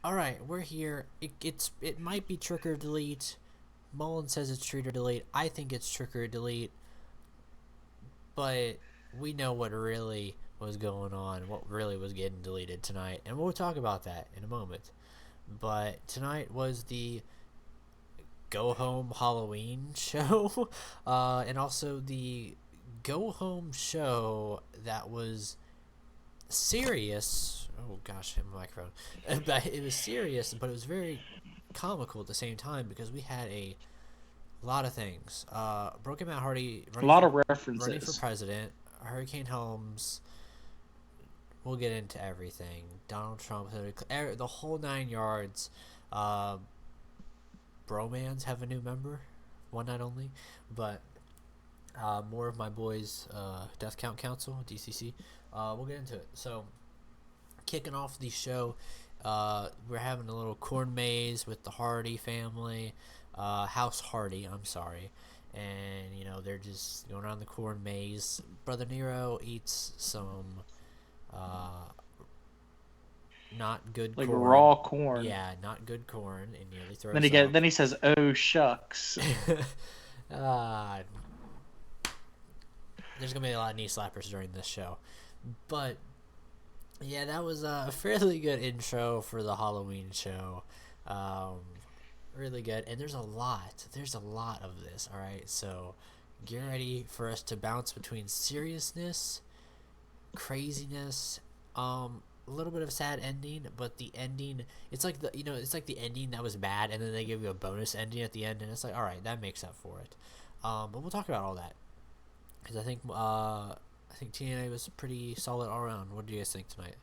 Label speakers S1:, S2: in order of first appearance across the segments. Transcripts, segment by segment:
S1: All right, we're here. It might be trick or delete. Mullen says it's trick or delete. I think it's trick or delete, but we know what really was going on, what really was getting deleted tonight, and we'll talk about that in a moment. But tonight was the Go Home Halloween show, and also the Go Home show that was serious. Oh gosh, hit my microphone. But it was serious, but it was very comical at the same time because we had a lot of things. Broken Matt Hardy
S2: A lot of
S1: running for
S2: references.
S1: president. Hurricane Holmes. We'll get into everything. Donald Trump, the whole 9 yards. Uh, Bromans have a new member, one night only, but more of my boys, Death Count Council, DCC. We'll get into it. So, kicking off the show, we're having a little corn maze with the Hardy family, House Hardy. I'm sorry, and they're just going around the corn maze. Brother Nero eats some not good
S2: Like
S1: corn.
S2: raw corn.
S1: Yeah, not good corn, and nearly
S2: Then
S1: throws up.
S2: then he says, "Oh shucks."
S1: uh, there's gonna be a lot of knee slappers during this show, but yeah, that was a fairly good intro for the Halloween show. Um, really good, and there's a lot. There's a lot of this. All right, so get ready for us to bounce between seriousness, craziness, a little bit of sad ending, but the ending, it's like the ending that was bad, and then they give you a bonus ending at the end, and it's like, all right, that makes up for it. But we'll talk about all that because I think TNA was pretty solid all around. What do you guys think tonight?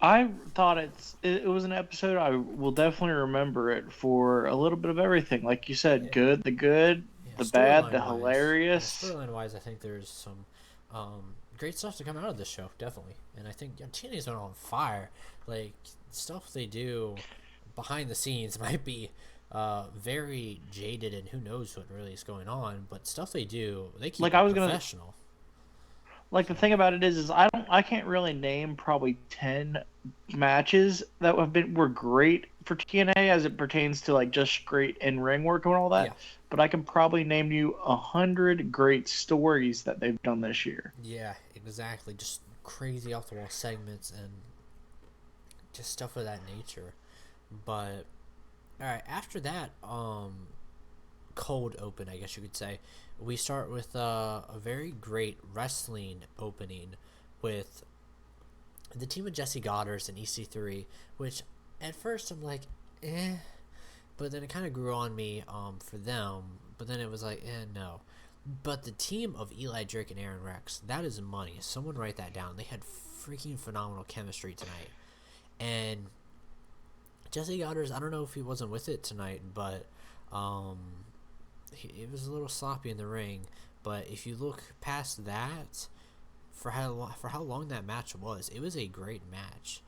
S2: I thought it was an episode I will definitely remember it for a little bit of everything. Like you said,
S1: Yeah,
S2: good, the good,
S1: yeah.
S2: the bad, the
S1: Yeah,
S2: hilarious.
S1: storyline wise, I think there's some great stuff to come out of this show, definitely. And I think TNA's been on fire. Like stuff they do behind the scenes might be very jaded, and who knows what really is going on. But stuff they do, they keep
S2: Like I
S1: it
S2: was gonna
S1: professional.
S2: like the
S1: So
S2: thing about it is I can't really name probably 10 matches that were great for TNA as it pertains to like just great in ring work and all
S1: yeah,
S2: that. But I can probably name you 100 great stories that they've done this year.
S1: yeah, exactly. Just crazy off the wall segments and just stuff of that nature. But all right, after that, cold open, I guess you could say. We start with a very great wrestling opening with the team of Jesse Goddard and EC3, which at first I'm like, eh, but then it kind of grew on me for them, but then it was like, no. But the team of Eli Drake and Aaron Rex, that is money. Someone write that down. They had freaking phenomenal chemistry tonight. And Jesse Goddard, I don't know if he wasn't with it tonight, but um, it was a little sloppy in the ring. But if you look past that, for how long that match was, it was a great match,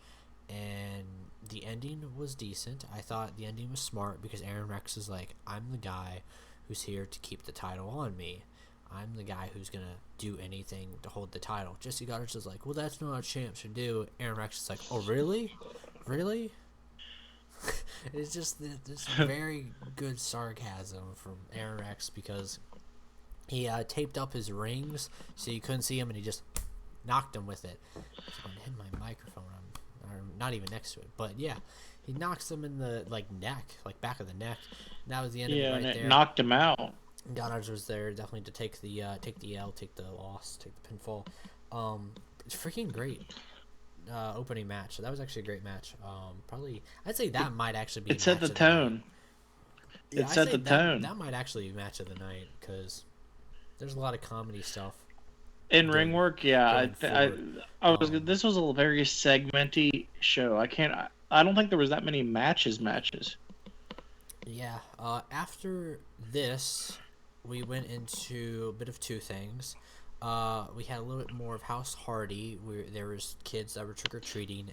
S1: and the ending was decent. I thought the ending was smart because Aaron Rex is like, I'm the guy who's here to keep the title on me. I'm the guy who's gonna do anything to hold the title. Jesse Goddard is like, well, that's not what a champ should do. Aaron Rex is like, oh really, really? It's just this very good sarcasm from Aaron Rex because he taped up his rings so you couldn't see him, and he just knocked him with it. I'm gonna hit my microphone, or not even next to it, but yeah, he knocks him in the neck, like back of the neck. That was the end of it
S2: Yeah, and
S1: right
S2: it
S1: there.
S2: knocked him out.
S1: Goddard was there definitely to take the L, take the loss, take the pinfall. It's freaking great opening match. So that was actually a great match. Probably I'd say
S2: It,
S1: that might actually be
S2: it set
S1: match
S2: the
S1: of the night.
S2: tone.
S1: Yeah,
S2: It
S1: I
S2: set
S1: say
S2: the tone.
S1: that might actually be match of the night because there's a lot of comedy stuff
S2: In ring
S1: going
S2: work, yeah.
S1: going forward.
S2: I was.
S1: Um,
S2: This was a very segmenty show. I don't think there was that many matches. Matches.
S1: yeah. After this, we went into a bit of two things. We had a little bit more of House Hardy, where there was kids that were trick or treating,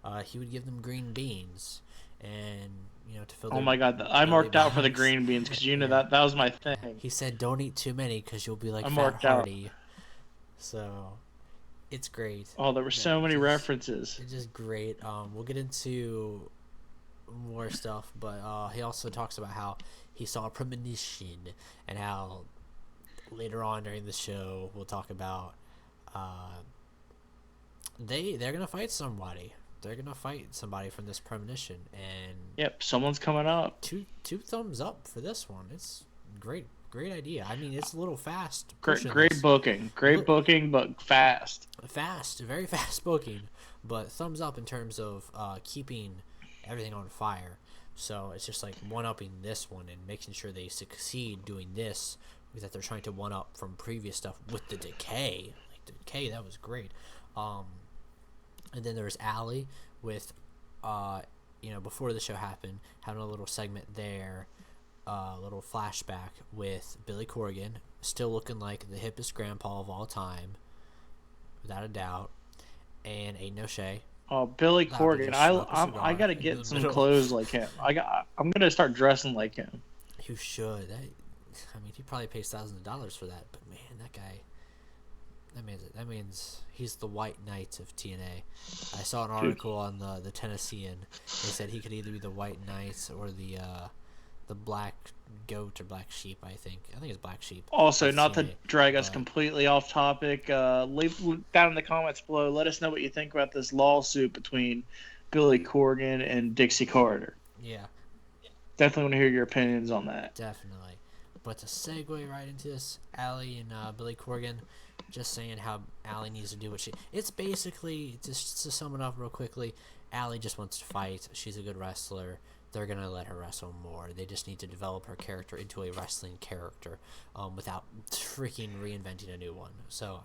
S1: and he would give them green beans, and to fill
S2: Oh
S1: their
S2: my god, I
S1: belly
S2: marked out for the
S1: bags.
S2: green beans because you know
S1: Yeah,
S2: that was my
S1: yeah.
S2: thing.
S1: He said, "Don't eat too many, because you'll be like
S2: I
S1: Fat
S2: marked out.
S1: Hardy." So It's great.
S2: Oh, there were so many
S1: Just
S2: references.
S1: it's just great. We'll get into more stuff, but he also talks about how he saw a premonition and how later on during the show we'll talk about uh, they're gonna fight somebody. They're gonna fight somebody from this premonition, and
S2: Yep, someone's coming up.
S1: two thumbs up for this one. It's great idea. I mean, it's a little fast
S2: Great,
S1: pushing
S2: great
S1: this.
S2: booking. Great
S1: Look,
S2: booking, but fast.
S1: fast, very fast booking, but thumbs up in terms of keeping everything on fire. So it's just like one upping this one and making sure they succeed doing this, that they're trying to one up from previous stuff with the decay. Like the decay, that was great. Um, and then there's Allie with, before the show happened, having a little segment there, a little flashback with Billy Corgan, still looking like the hippest grandpa of all time, without a doubt, and a Noche.
S2: Oh, Billy
S1: Loudly
S2: Corgan.
S1: just smoke a
S2: I
S1: cigar
S2: gotta
S1: in
S2: get
S1: the
S2: some
S1: middle.
S2: clothes like him. I'm gonna start dressing like him.
S1: You should. I mean, he probably pays thousands of dollars for that. But man, that guy, that means he's the White Knight of TNA. I saw an
S2: Dude.
S1: article on the Tennessean. They said he could either be the White Knight or the Black Goat or Black Sheep. I think it's Black Sheep.
S2: Also,
S1: Of
S2: not to
S1: TNA.
S2: drag us
S1: But
S2: completely off topic, leave down in the comments below. Let us know what you think about this lawsuit between Billy Corgan and Dixie Carter.
S1: yeah,
S2: Definitely want to hear your opinions on that.
S1: definitely. But to segue right into this, Allie and Billy Corgan, just saying how Allie needs to do what she. It's basically, just to sum it up real quickly, Allie just wants to fight. She's a good wrestler. They're gonna let her wrestle more. They just need to develop her character into a wrestling character, without freaking reinventing a new one. So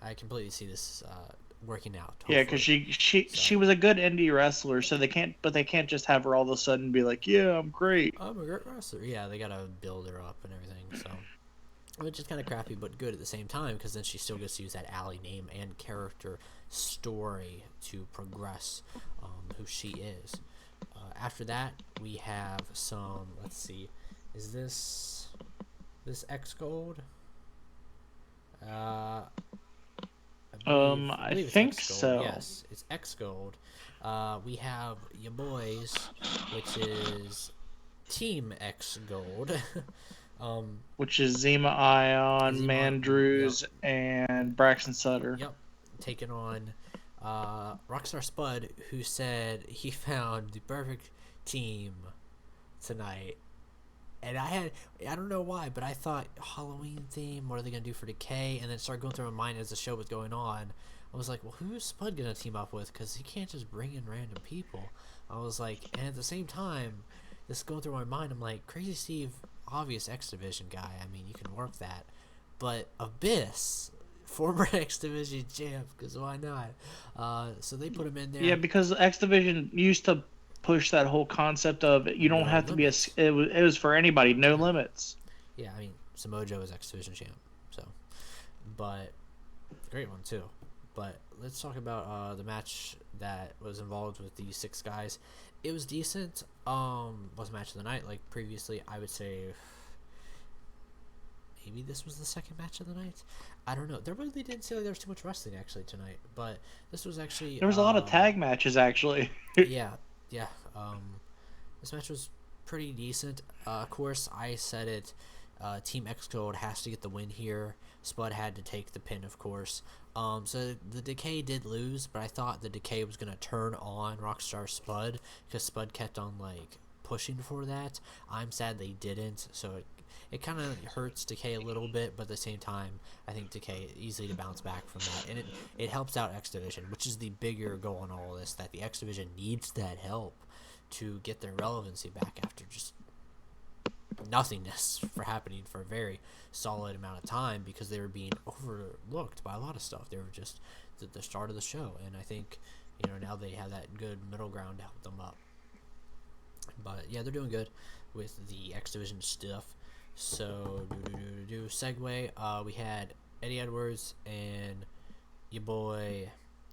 S1: I completely see this working out.
S2: Yeah, because
S1: Hopefully.
S2: she was a good indie wrestler, so they can't just have her all of a sudden be like, yeah, I'm great.
S1: I'm a great wrestler. Yeah, they gotta build her up and everything. So, which is kind of crappy, but good at the same time, because then she still gets to use that Allie name and character story to progress who she is. After that, we have some. Let's see, is this X Gold? I
S2: I
S1: believe it's
S2: think
S1: X Gold.
S2: so.
S1: Yes, it's X Gold. We have your boys, which is Team X Gold.
S2: Which is Zema Ion,
S1: Zemo,
S2: Mandrews, and Braxton Sutter.
S1: yep, taking on Rockstar Spud, who said he found the perfect team tonight. And I don't know why, but I thought Halloween theme, what are they going to do for Decay? And then it started going through my mind as the show was going on. I was like, well, who's Spud going to team up with? Because he can't just bring in random people. I was like, and at the same time, this is going through my mind. I'm like, Crazy Steve, obvious X Division guy. I mean, you can work that. But Abyss, former X Division champ, because why not? So they put him in there.
S2: Yeah, because X Division used to push that whole concept of you don't
S1: No
S2: have to be
S1: limits.
S2: it was for anybody, no limits.
S1: Yeah, I mean, Samoa Joe is X Division champ, so, but great one too. But let's talk about the match that was involved with these six guys. It was decent. Was match of the night. Like previously, I would say maybe this was the second match of the night. I don't know. There really didn't seem like there was too much wrestling actually tonight, but this was actually
S2: There was a lot of tag matches actually.
S1: yeah, yeah. This match was pretty decent. Of course, I said it. Team X Code has to get the win here. Spud had to take the pin, of course. So the Decay did lose, but I thought the Decay was gonna turn on Rockstar Spud because Spud kept on like pushing for that. I'm sad they didn't. So it kind of hurts Decay a little bit, but at the same time, I think Decay easily to bounce back from that, and it helps out X Division, which is the bigger goal in all of this. That the X Division needs that help to get their relevancy back after just nothingness for happening for a very solid amount of time because they were being overlooked by a lot of stuff. They were just the start of the show, and I think now they have that good middle ground to help them up. But yeah, they're doing good with the X Division stuff. So segue. We had Eddie Edwards and your boy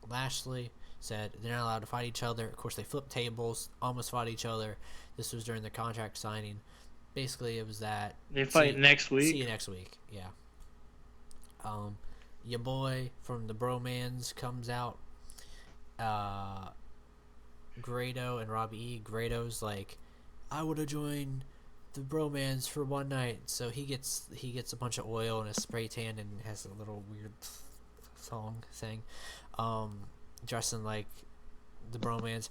S1: Lashley said they're not allowed to fight each other. Of course, they flipped tables, almost fought each other. This was during the contract signing. Basically, it was that
S2: They fight next week.
S1: See you next week. Yeah. your boy from the Bromans comes out. Grado and Robbie E. Grado's like, I would have joined the Bromans for one night. So he gets a bunch of oil and a spray tan and has a little weird song saying, dressing like the Bromans.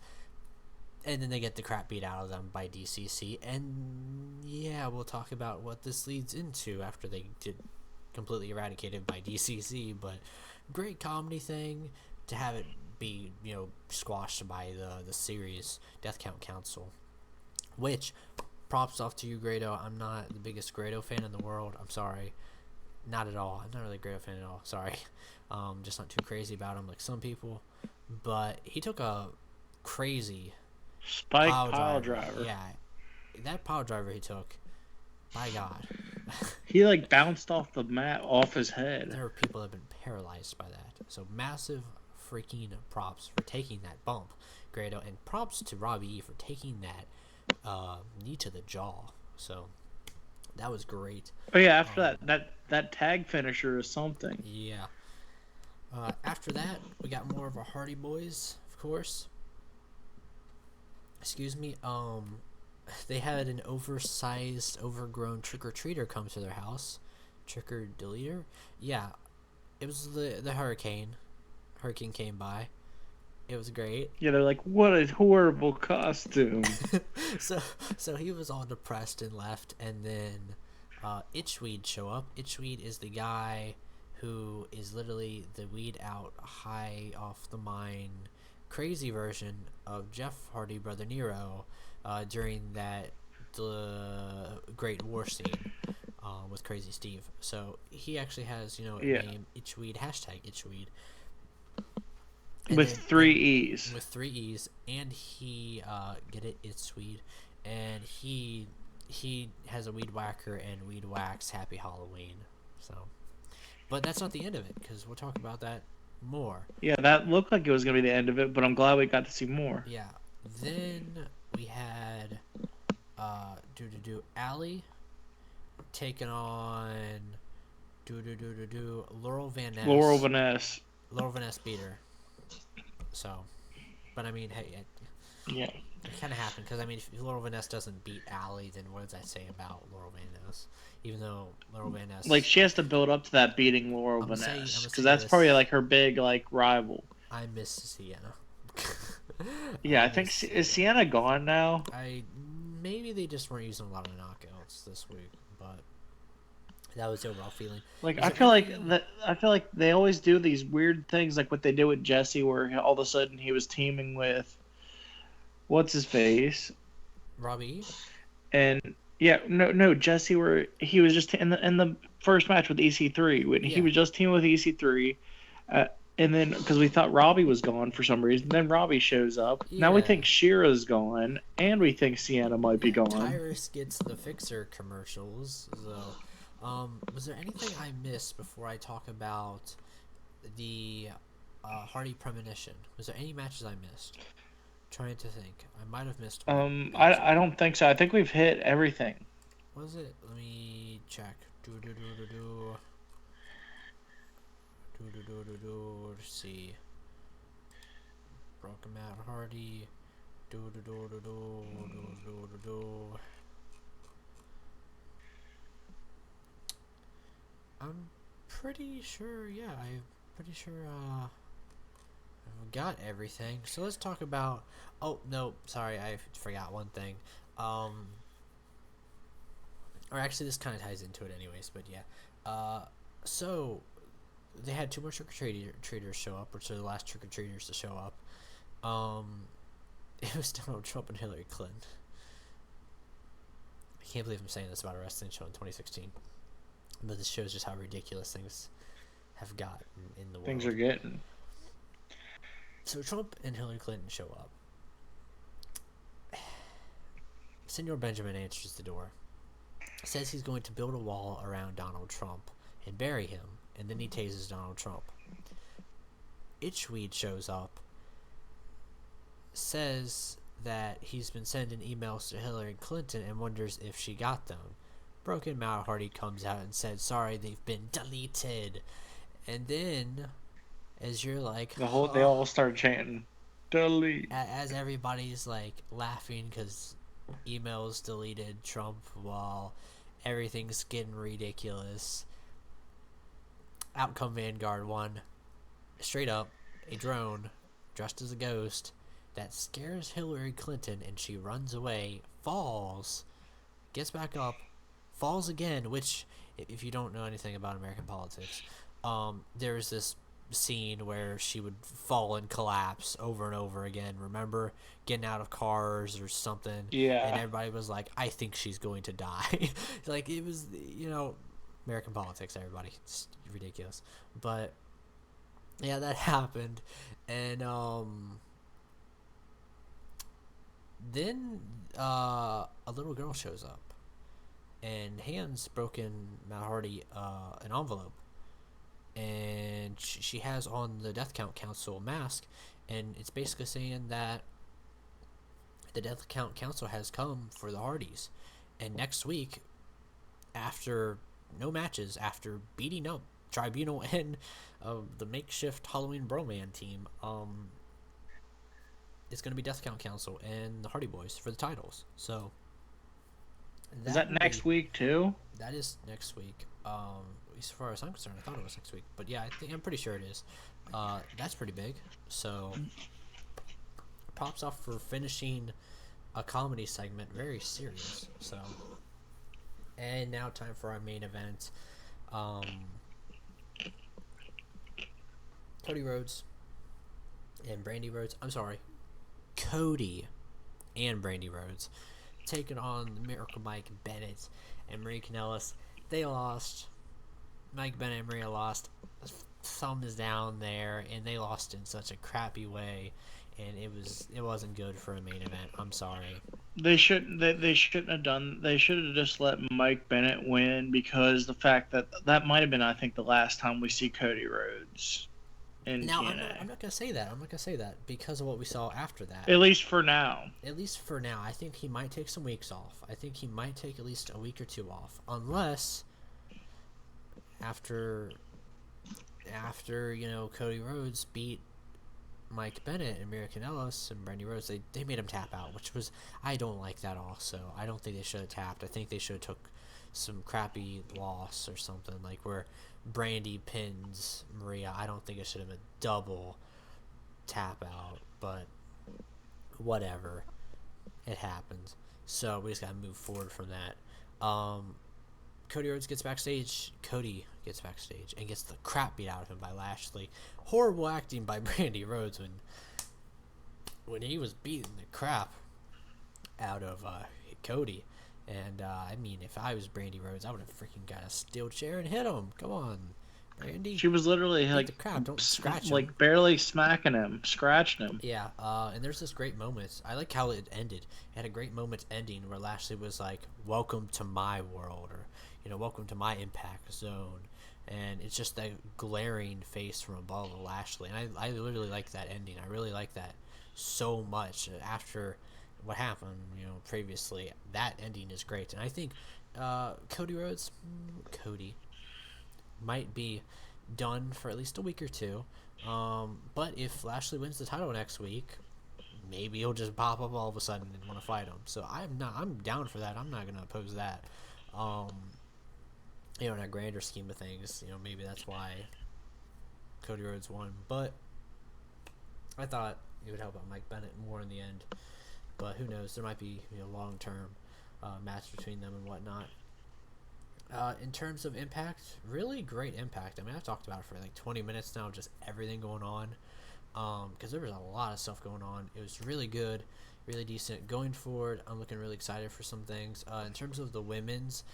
S1: And then they get the crap beat out of them by DCC. And yeah, we'll talk about what this leads into after they get completely eradicated by DCC. But great comedy thing to have it be, squashed by the series Death Count Council. Which, props off to you, Grado. I'm not the biggest Grado fan in the world. I'm sorry. Not at all. I'm not really a Grado fan at all. Sorry. Just not too crazy about him like some people. But he took a crazy
S2: Spike pile driver.
S1: Yeah, that pile driver he took. My God.
S2: He like bounced off the mat off his head.
S1: There are people that have been paralyzed by that. So massive freaking props for taking that bump, Grado, and props to Robbie E for taking that knee to the jaw. So that was great.
S2: Oh yeah, after that tag finisher is something.
S1: Yeah. After that, we got more of our Hardy Boys, of course. Excuse me. They had an oversized, overgrown trick-or-treater come to their house. Trick-or-deleter? Yeah. It was the Hurricane. Hurricane came by. It was great.
S2: Yeah, they're like, what a horrible costume.
S1: So he was all depressed and left, and then Itchweed show up. Itchweed is the guy who is literally the weed out, high off the mine, crazy version of Jeff Hardy, Brother Nero, during that the Great War scene with Crazy Steve. So he actually has, a name, Itchweed, #Itchweed.
S2: With 3 E's.
S1: With 3 E's, and he, get it, Itchweed, and he has a weed whacker and weed wax Happy Halloween. So, but that's not the end of it, because we'll talk about that more.
S2: Yeah, that looked like it was going to be the end of it, but I'm glad we got to see more.
S1: Yeah. Then we had Allie taking on Laurel Van Ness.
S2: Laurel Van Ness
S1: beat her. So, but I mean, hey,
S2: yeah,
S1: it kind of happened because I mean, if Laurel Van Ness doesn't beat Allie, then what does that say about Laurel Van Ness? Even though Laurel Van Ness,
S2: like, she has to build up to that beating Laurel Van Ness, because that's probably like her big rival.
S1: I miss Sienna.
S2: Yeah, I think is Sienna gone now?
S1: Maybe they just weren't using a lot of knockouts this week, but that was the overall feeling.
S2: Like, I feel like they always do these weird things, like what they did with Jesse, where all of a sudden he was teaming with what's his face,
S1: Robbie,
S2: and yeah, no Jesse, where he was just in the first match with EC3 when he was just teaming with EC3. And then, because we thought Robbie was gone for some reason, then Robbie shows up. Yeah. Now we think Shira's gone, and we think Sienna might be gone.
S1: Tyrus gets the Fixer commercials. So, was there anything I missed before I talk about the Hardy Premonition? Was there any matches I missed? Trying to think. I might have missed one.
S2: I don't think so. I think we've hit everything.
S1: Was it? Let me check. Let's see. Broken Matt Hardy. I'm pretty sure, I'm pretty sure I've got everything. So let's talk about, oh no, sorry, I forgot one thing. Or actually this kind of ties into it anyways, but yeah. So they had 2 more trick-or-treaters show up, which are the last trick-or-treaters to show up. It was Donald Trump and Hillary Clinton. I can't believe I'm saying this about a wrestling show in 2016. But this shows just how ridiculous things have gotten in the world.
S2: Things are getting.
S1: So Trump and Hillary Clinton show up. Senor Benjamin answers the door. Says he's going to build a wall around Donald Trump and bury him, and then he tases Donald Trump. Itchweed shows up, says that he's been sending emails to Hillary Clinton and wonders if she got them. Broken Matt Hardy comes out and said, sorry, they've been deleted. And then, as you're like,
S2: They all start chanting, delete.
S1: as everybody's like laughing because emails deleted Trump while everything's getting ridiculous, out come Vanguard 1. Straight up, a drone dressed as a ghost that scares Hillary Clinton and she runs away, falls, gets back up, falls again, which, if you don't know anything about American politics, there's this scene where she would fall and collapse over and over again. Remember getting out of cars or something, and
S2: Yeah.
S1: everybody was like, "I think she's going to die." Like it was, American politics. Everybody, it's ridiculous. But yeah, that happened, and then a little girl shows up and hands broken Matt Hardy an envelope, and she has on the Death Count Council mask, and it's basically saying that the Death Count Council has come for the Hardys, and next week, after no matches, after beating up Tribunal and the makeshift Halloween Broman team, it's going to be Death Count Council and the Hardy Boys for the titles. So
S2: Is that next week too?
S1: That is next week. As far as I'm concerned, I thought it was next week, but yeah, I'm pretty sure it is. That's pretty big. So props off for finishing a comedy segment very serious. So, and now time for our main event. Cody Rhodes and Brandy Rhodes. I'm sorry, Cody and Brandy Rhodes taking on the Miracle Mike Bennett and Marie Kanellis. They lost. Mike Bennett and Maria lost. Thumb is down there, and they lost in such a crappy way, and it wasn't good for a main event. I'm sorry.
S2: They shouldn't have done. They should have just let Mike Bennett win, because the fact that might have been, I think, the last time we see Cody Rhodes.
S1: Now, I'm not gonna say that. I'm not gonna say that because of what we saw after that.
S2: At least for now.
S1: At least for now, I think he might take some weeks off. I think he might take at least a week or two off, unless after Cody Rhodes beat Mike Bennett and Mira Kanellis and Brandy Rhodes, they made him tap out, which was, I don't like that. Also, I don't think they should have tapped. I think they should have took some crappy loss or something, like where Brandy pins Maria. I don't think it should have been a double tap out, but whatever, it happens. So we just gotta move forward from that. Cody Rhodes gets backstage. Cody gets backstage and gets the crap beat out of him by Lashley. Horrible acting by Brandy Rhodes when he was beating the crap out of Cody. And I mean, if I was Brandy Rhodes, I would have freaking got a steel chair and hit him. Come on, Brandy.
S2: She was literally like,
S1: the crap. Don't scratch him.
S2: Like barely smacking him, scratching him.
S1: Yeah. And there's this great moment. I like how it ended. It had a great moment ending where Lashley was like, "Welcome to my world," or "Welcome to my impact zone." And it's just that glaring face from above Lashley. And I literally like that ending. I really like that so much after what happened, previously. That ending is great. And I think Cody Rhodes, might be done for at least a week or two. But if Lashley wins the title next week, maybe he'll just pop up all of a sudden and want to fight him. So I'm down for that. I'm not going to oppose that. In a grander scheme of things, maybe that's why Cody Rhodes won. But I thought it would help out Mike Bennett more in the end. But who knows? There might be long-term match between them and whatnot. In terms of impact, really great impact. I mean, I've talked about it for like 20 minutes now, just everything going on. Because there was a lot of stuff going on. It was really good, really decent. Going forward, I'm looking really excited for some things. In terms of the women's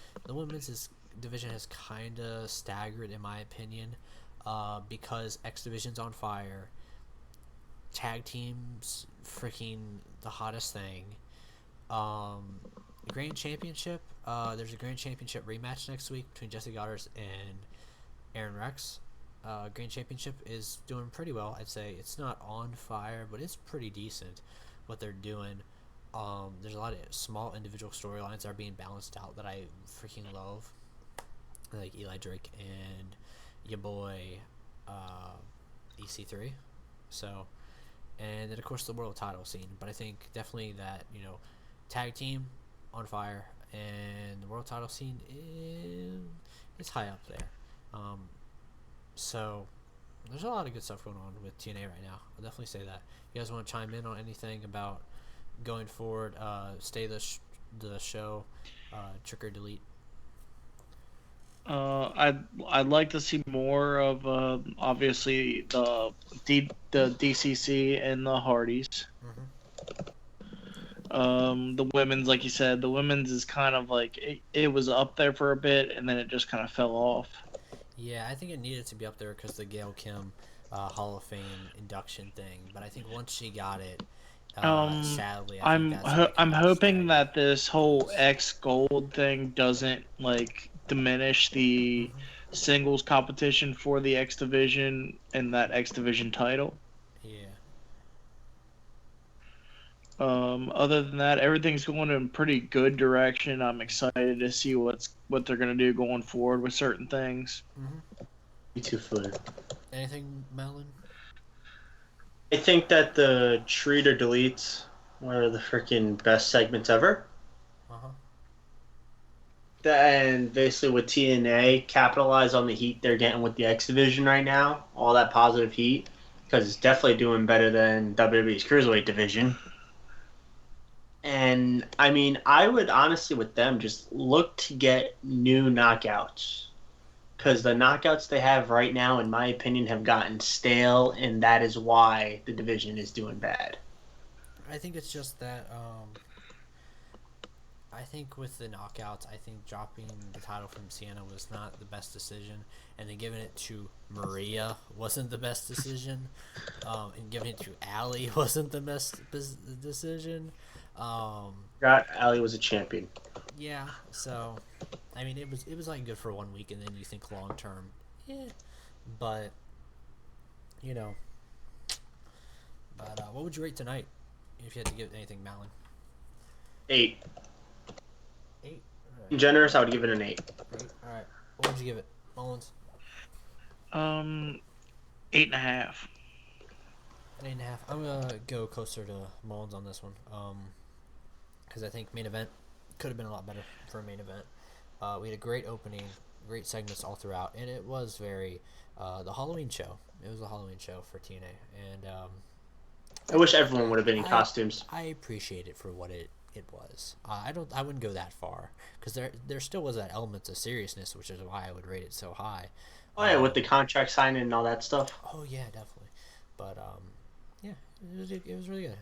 S1: division has kind of staggered, in my opinion, because X Division's on fire. Tag teams, freaking the hottest thing. Grand Championship, there's a Grand Championship rematch next week between Jesse Goddard and Aaron Rex. Grand Championship is doing pretty well. I'd say it's not on fire, but it's pretty decent what they're doing. There's a lot of small individual storylines that are being balanced out that I freaking love, like Eli Drake and your boy EC3. So, and then of course the world title scene. But I think definitely that tag team on fire and the world title scene is high up there. So there's a lot of good stuff going on with TNA right now. I'll definitely say that. You guys want to chime in on anything about going forward? Stay the show, trick or delete.
S2: I'd like to see more of obviously the DCC and the Hardys. The women's, like you said, the women's is kind of like it was up there for a bit and then it just kind of fell off.
S1: Yeah, I think it needed to be up there because the Gail Kim Hall of Fame induction thing. But I think once she got it, sadly, I think
S2: I'm hoping that this whole X Gold thing doesn't like diminish the singles competition for the X Division and that X Division title.
S1: Yeah.
S2: Other than that, everything's going in a pretty good direction. I'm excited to see what they're gonna do going forward with certain things.
S3: Me too, Flume.
S1: Anything, Malin?
S3: I think that the treat or deletes one of the freaking best segments ever. And basically with TNA, capitalize on the heat they're getting with the X Division right now. All that positive heat. Because it's definitely doing better than WWE's Cruiserweight division. And, I mean, I would honestly, with them, just look to get new knockouts. Because the knockouts they have right now, in my opinion, have gotten stale, and that is why the division is doing bad.
S1: I think it's just that, I think with the knockouts, I think dropping the title from Sienna was not the best decision, and then giving it to Maria wasn't the best decision, and giving it to Allie wasn't the best decision.
S3: Forgot Allie was a champion.
S1: Yeah, so I mean it was like good for 1 week, and then you think long term, but what would you rate tonight if you had to give anything, Malin?
S3: 8.
S1: 8.
S3: Right. Generous, I would give it an 8.
S1: All right, what would you give it, Mullins?
S2: 8.5.
S1: 8.5. I'm gonna go closer to Mullins on this one, because I think main event could have been a lot better for a main event. We had a great opening, great segments all throughout, and it was very the Halloween show. It was a Halloween show for TNA, and
S3: I wish everyone would have been in costumes.
S1: I appreciate it for what it was. I wouldn't go that far because there still was that elements of seriousness, which is why I would rate it so high.
S3: Oh yeah, with the contract signing and all that stuff.
S1: Oh yeah, definitely. But yeah, it was really good.